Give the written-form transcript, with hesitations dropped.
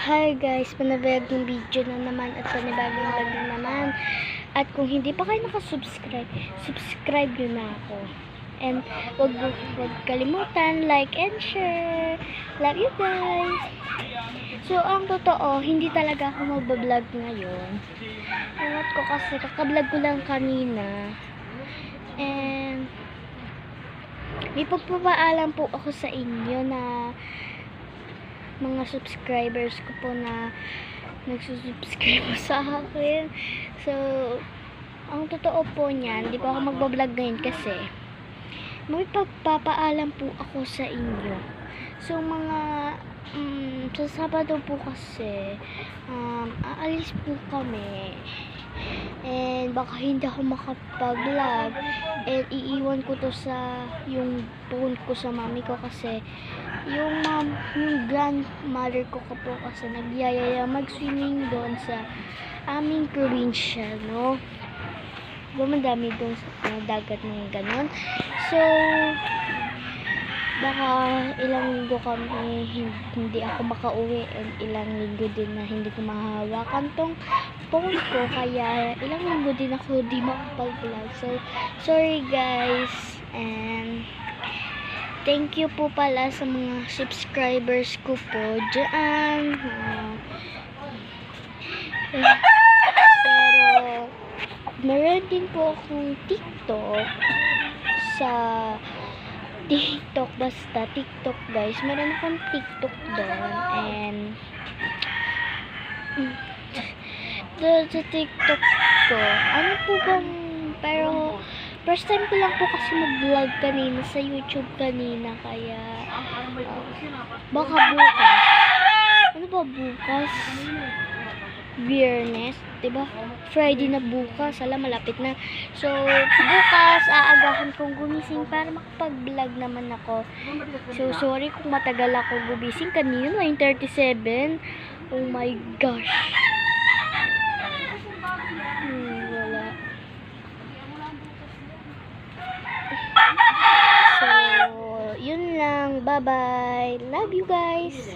Hi guys, panibagong video na naman at panibagong vlog na naman. At kung hindi pa kayo nakasubscribe, subscribe nyo na ako. And wag kalimutan, like and share. Love you guys. So, ang totoo, hindi talaga ako magbablog ngayon. Ewan ko kasi, kakablog ko lang kanina. And may pagpapaalam po ako sa inyo na mga subscribers ko po na nagsusubscribe po sa akin. So, ang totoo po niyan, di po ako magbablog ngayon kasi may pagpapaalam po ako sa inyo. So, mga sa Sabado po kasi aalis po kami. And baka hindi ako makapag-vlog. And iiwan ko to sa yung phone ko sa mami ko kasi yung grandmother ko po kasi nagyayaya mag-swimming doon sa aming probinsya, no? Madami doon sa dagat ng ganon. So, baka ilang linggo kami hindi ako makauwi and ilang linggo din na hindi ko mahahawakan tong phone ko, kaya ilang linggo din ako di makapag-vlog. So, sorry guys, and thank you po pala sa mga subscribers ko po dyan. Pero meron din po akong TikTok sa TikTok, basta TikTok guys, meron akong TikTok doon. And sa TikTok ko, ano po bang, pero first time ko lang po kasi mag-vlog kanina sa YouTube kanina, kaya baka bukas, ano ba bukas? Biyernes, diba? Friday na bukas, malapit na. So, bukas, aagahan kong gumising para makapag-vlog naman ako. So, sorry kung matagal ako gumising. Kanina, 9:37. Oh my gosh. Wala. So, yun lang. Bye-bye. Love you guys.